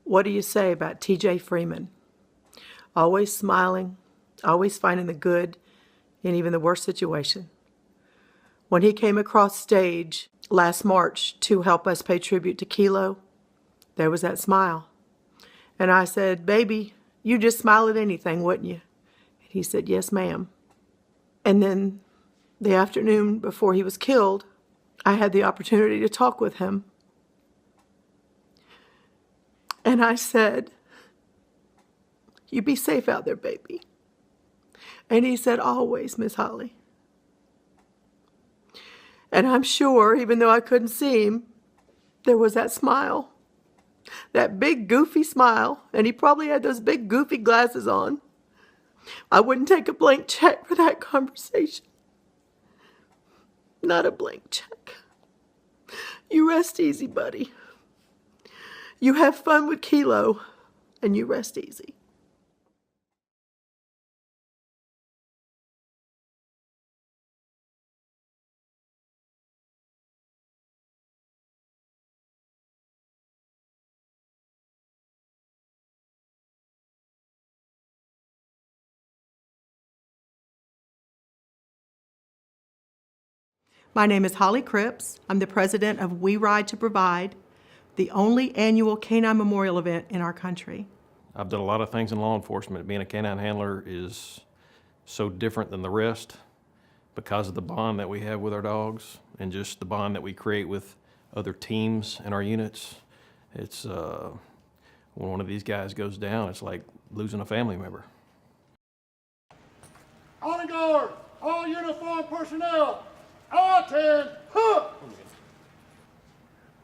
What do you say about T.J. Freeman? Always smiling, always finding the good in even the worst situation. When he came across stage last March to help us pay tribute to Kilo, there was that smile. And I said, "Baby, you just smile at anything, wouldn't you?" And he said, "Yes, ma'am." And then the afternoon before he was killed, I had the opportunity to talk with him. And I said, "You be safe out there, baby." And he said, "Always, Miss Holly." And I'm sure, even though I couldn't see him, there was that smile. That big, goofy smile. And he probably had those big, goofy glasses on. I wouldn't take a blank check for that conversation. Not a blank check. You rest easy, buddy. You have fun with Kilo, and you rest easy. My name is Holly Cripps. I'm the president of We Ride to Provide, the only annual K-9 memorial event in our country. I've done a lot of things in law enforcement. Being a K-9 handler is so different than the rest because of the bond that we have with our dogs and just the bond that we create with other teams in our units. It's when one of these guys goes down, it's like losing a family member. On guard! All uniformed personnel! Attend! Huh!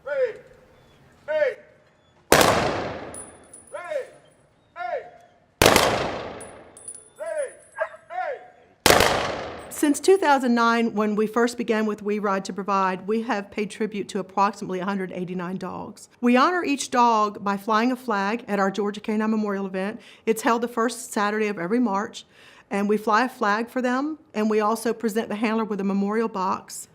Ready! Hey! Ready! Hey! Ready! Hey! Since 2009, when we first began with We Ride to Provide, we have paid tribute to approximately 189 dogs. We honor each dog by flying a flag at our Georgia K-9 Memorial event. It's held the first Saturday of every March, and we fly a flag for them, and we also present the handler with a memorial box.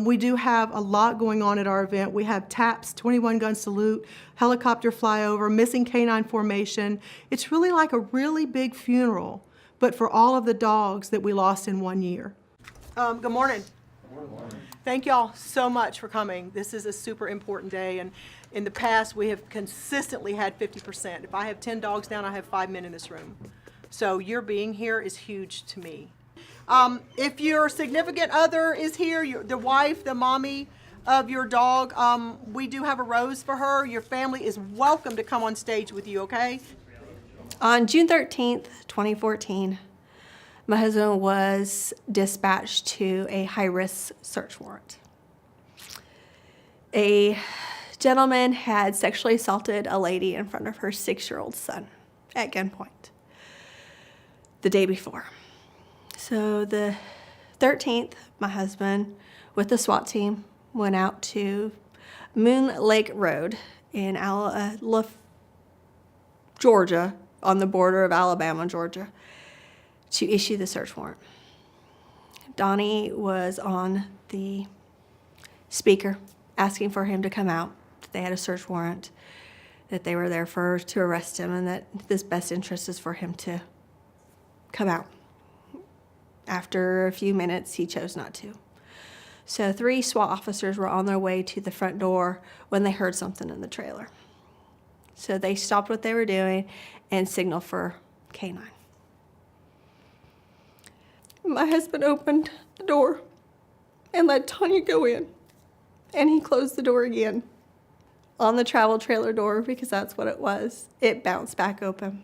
We do have a lot going on at our event. We have taps, 21-gun salute, helicopter flyover, missing K-9 formation. It's really like a really big funeral, but for all of the dogs that we lost in 1 year. Good morning. Good morning. Thank y'all so much for coming. This is a super important day, and in the past we have consistently had 50%. If I have 10 dogs down, I have 5 men in this room. So your being here is huge to me. If your significant other is here, the wife, the mommy of your dog, we do have a rose for her. Your family is welcome to come on stage with you, okay? On June 13th, 2014, my husband was dispatched to a high-risk search warrant. A gentleman had sexually assaulted a lady in front of her 6-year-old son at gunpoint the day before. So the 13th, my husband, with the SWAT team, went out to Moon Lake Road in Georgia, on the border of Alabama and Georgia, to issue the search warrant. Donnie was on the speaker asking for him to come out, that they had a search warrant, that they were there to arrest him, and that this best interest is for him to come out. After a few minutes, he chose not to. So 3 SWAT officers were on their way to the front door when they heard something in the trailer. So they stopped what they were doing and signaled for K-9. My husband opened the door and let Tanya go in, and he closed the door again. On the travel trailer door, because that's what it was, it bounced back open.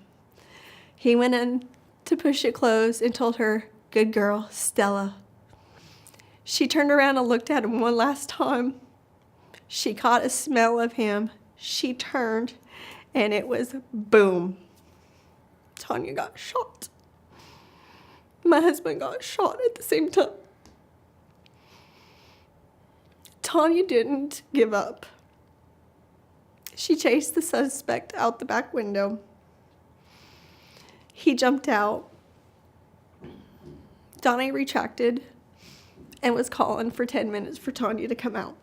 He went in to push it closed and told her, "Good girl, Stella." She turned around and looked at him one last time. She caught a smell of him. She turned, and it was boom. Tanya got shot. My husband got shot at the same time. Tanya didn't give up. She chased the suspect out the back window. He jumped out. Donnie retracted and was calling for 10 minutes for Tanya to come out.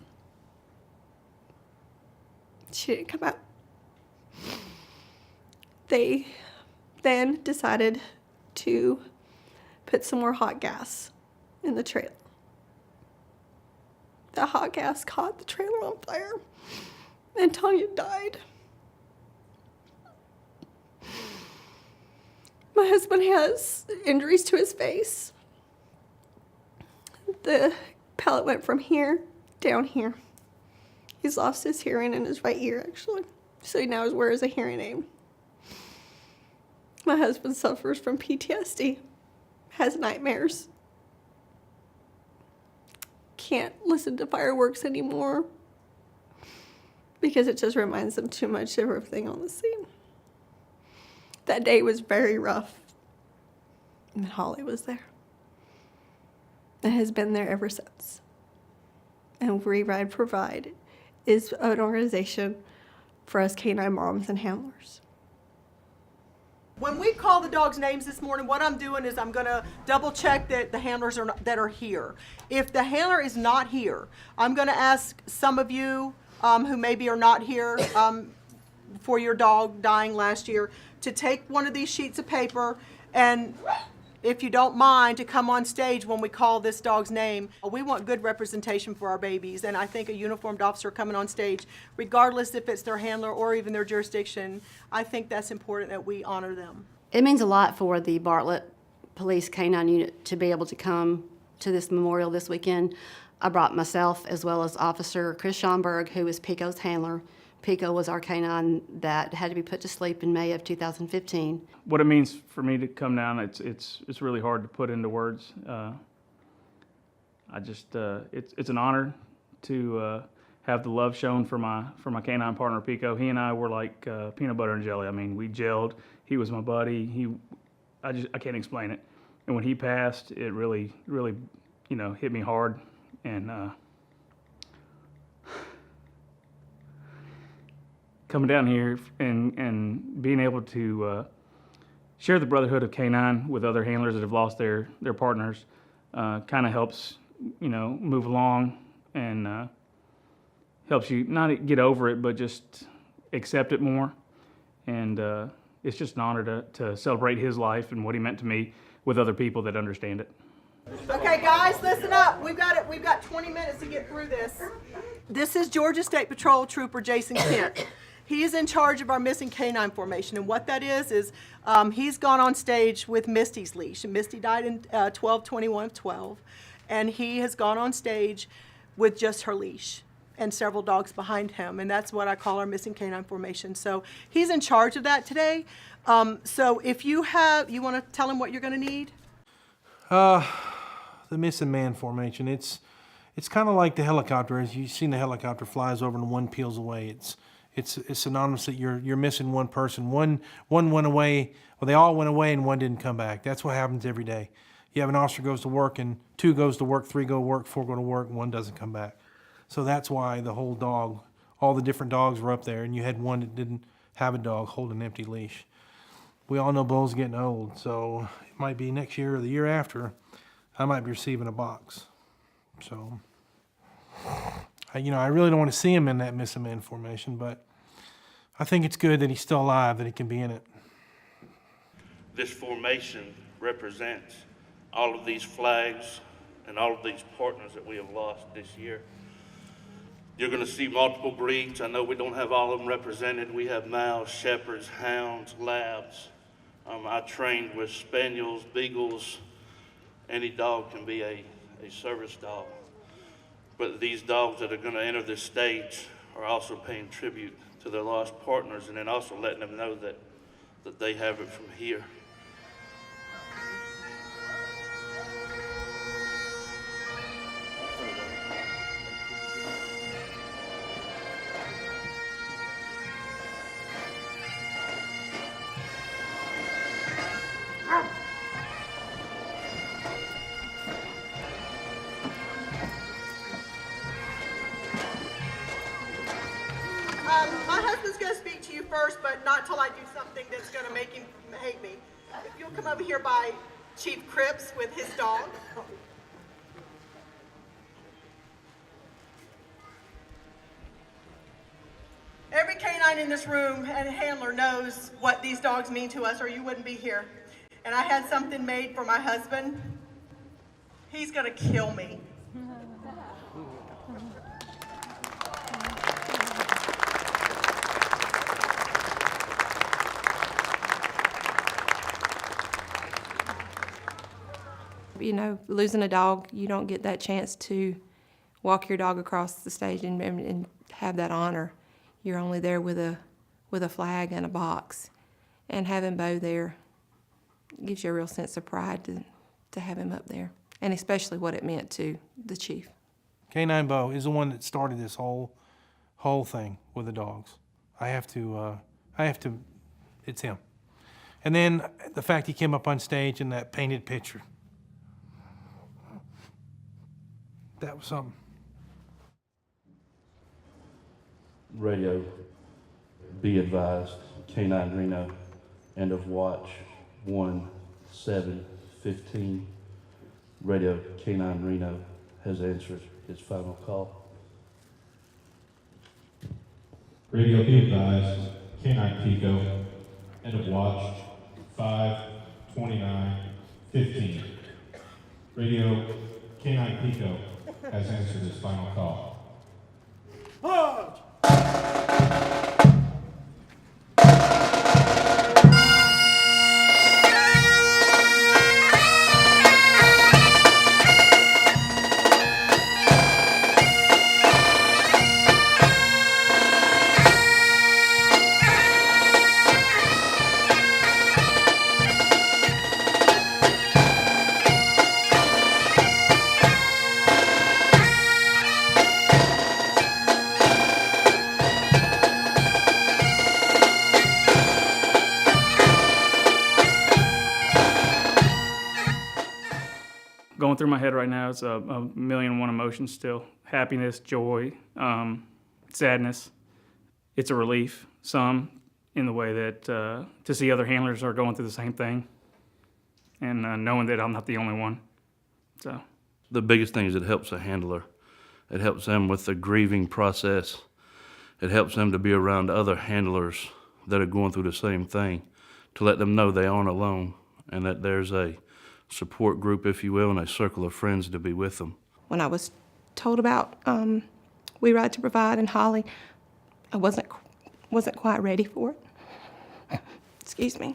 She didn't come out. They then decided to put some more hot gas in the trailer. The hot gas caught the trailer on fire, and Tanya died. My husband has injuries to his face. The pellet went from here down here. He's lost his hearing in his right ear, actually, so he now wears a hearing aid. My husband suffers from PTSD, has nightmares, can't listen to fireworks anymore because it just reminds him too much of everything on the scene. That day was very rough, and Holly was there and has been there ever since. And We Ride Provide is an organization for us K-9 moms and handlers. When we call the dogs' names this morning, what I'm doing is I'm gonna double check that the handlers that are here. If the handler is not here, I'm gonna ask some of you who maybe are not here for your dog dying last year to take one of these sheets of paper and, if you don't mind, to come on stage when we call this dog's name. We want good representation for our babies, and I think a uniformed officer coming on stage, regardless if it's their handler or even their jurisdiction, I think that's important that we honor them. It means a lot for the Bartlett Police K-9 unit to be able to come to this memorial this weekend. I brought myself as well as Officer Chris Schomburg, who is Pico's handler. Pico was our K-9 that had to be put to sleep in May of 2015. What it means for me to come down, it's really hard to put into words. It's an honor to have the love shown for my K-9 partner Pico. He and I were like peanut butter and jelly. I mean, we gelled. He was my buddy. I can't explain it. And when he passed, it really hit me hard. And coming down here and being able to share the Brotherhood of K-9 with other handlers that have lost their partners kind of helps, move along and helps you not get over it, but just accept it more. And it's just an honor to celebrate his life and what he meant to me with other people that understand it. Okay, guys, listen up. We've got 20 minutes to get through this. This is Georgia State Patrol Trooper Jason Kent. He is in charge of our missing K-9 formation, and what that is he's gone on stage with Misty's leash. And Misty died in 12/21/12, and he has gone on stage with just her leash and several dogs behind him, and that's what I call our missing K-9 formation. So he's in charge of that today. So if you want to tell him what you're going to need? The missing man formation. It's kind of like the helicopter. As you've seen, the helicopter flies over and one peels away. It's synonymous that you're missing one person. One went away, well, they all went away and one didn't come back. That's what happens every day. You have an officer goes to work and 2 goes to work, 3 go to work, 4 go to work, and 1 doesn't come back. So that's why the whole dog, all the different dogs were up there, and you had one that didn't have a dog holding an empty leash. We all know Bo's getting old, so it might be next year or the year after, I might be receiving a box. So, I really don't want to see him in that missing man formation, but I think it's good that he's still alive, that he can be in it. This formation represents all of these flags and all of these partners that we have lost this year. You're going to see multiple breeds. I know we don't have all of them represented. We have Mouse, Shepherds, Hounds, Labs. I trained with Spaniels, Beagles. Any dog can be a service dog. But these dogs that are going to enter this stage are also paying tribute to their lost partners, and then also letting them know that they have it from here. My husband's going to speak to you first, but not till I do something that's going to make him hate me. If you'll come over here by Chief Cripps with his dog. Every K-9 man in this room and a handler knows what these dogs mean to us, or you wouldn't be here. And I had something made for my husband. He's gonna kill me. You know, losing a dog, you don't get that chance to walk your dog across the stage and have that honor. You're only there with a flag and a box. And having Bo there gives you a real sense of pride to have him up there, and especially what it meant to the chief. K-9 Bo is the one that started this whole thing with the dogs. I have to, it's him. And then the fact he came up on stage in that painted picture. That was something. Radio, be advised, K-9 Reno, end of watch 1/7/15. Radio, K-9 Reno has answered his final call. Radio, be advised, K-9 Pico, end of watch 5/29/15. Radio, K-9 Pico has answered his final call. Going through my head right now is a million and one emotions still. Happiness, joy, sadness. It's a relief, some, in the way that to see other handlers are going through the same thing, and knowing that I'm not the only one. So The biggest thing is it helps a handler. It helps them with the grieving process. It helps them to be around other handlers that are going through the same thing, to let them know they aren't alone and that there's a support group, if you will, and a circle of friends to be with them. When I was told about We Ride to Provide and Holly, I wasn't quite ready for it. Excuse me.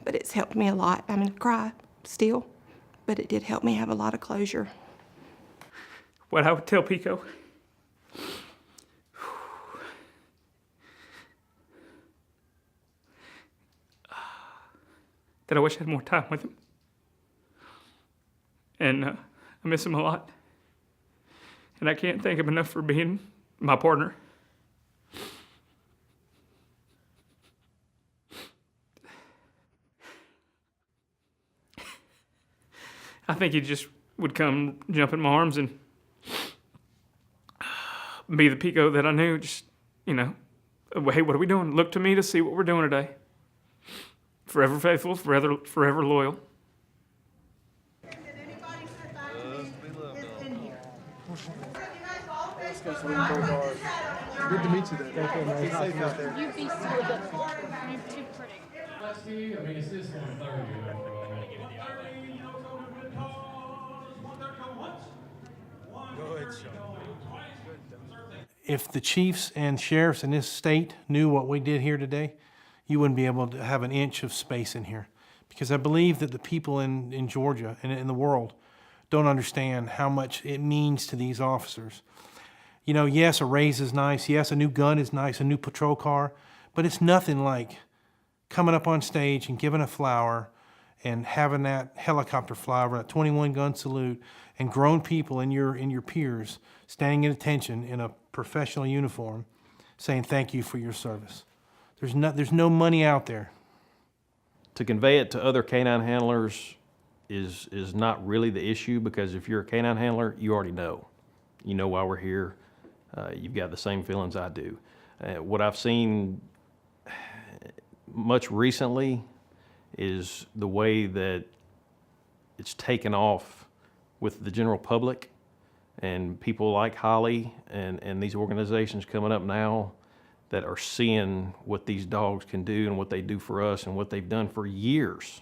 But it's helped me a lot. I'm gonna cry still, but it did help me have a lot of closure. what I would tell Pico, that I wish I had more time with him. And I miss him a lot. And I can't thank him enough for being my partner. I think he just would come jump in my arms and be the Pico that I knew. Just, you know, hey, what are we doing? Look to me to see what we're doing today. Forever faithful, forever loyal. Did anybody sit back to me? It's in here. Good to meet you there. Be safe out there. You'd be so good. You're too pretty. I mean, it's this one third. Go ahead, Sean. If the chiefs and sheriffs in this state knew what we did here today, you wouldn't be able to have an inch of space in here. Because I believe that the people in Georgia and in the world don't understand how much it means to these officers. You know, yes, a raise is nice. Yes, a new gun is nice, a new patrol car. But it's nothing like coming up on stage and giving a flower and having that helicopter fly over, that 21 gun salute, and grown people in your peers standing at attention in a professional uniform saying thank you for your service. There's no money out there. To convey it to other canine handlers is not really the issue, because if you're a canine handler, you already know. You know why we're here. You've got the same feelings I do. What I've seen much recently is the way that it's taken off with the general public, and people like Holly and these organizations coming up now that are seeing what these dogs can do and what they do for us and what they've done for years.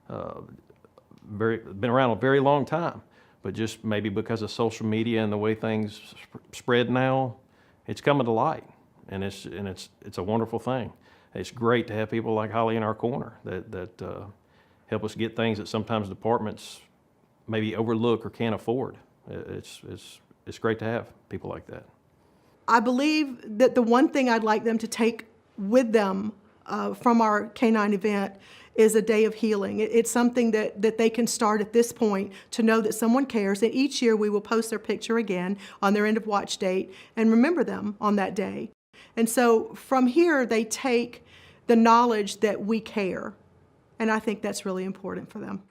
Been around a very long time, but just maybe because of social media and the way things spread now, it's coming to light, and it's a wonderful thing. It's great to have people like Holly in our corner that help us get things that sometimes departments maybe overlook or can't afford. It's great to have people like that. I believe that the one thing I'd like them to take with them from our K-9 event is a day of healing. It's something that they can start at this point to know that someone cares. And each year we will post their picture again on their end of watch date and remember them on that day. And so from here, they take the knowledge that we care. And I think that's really important for them.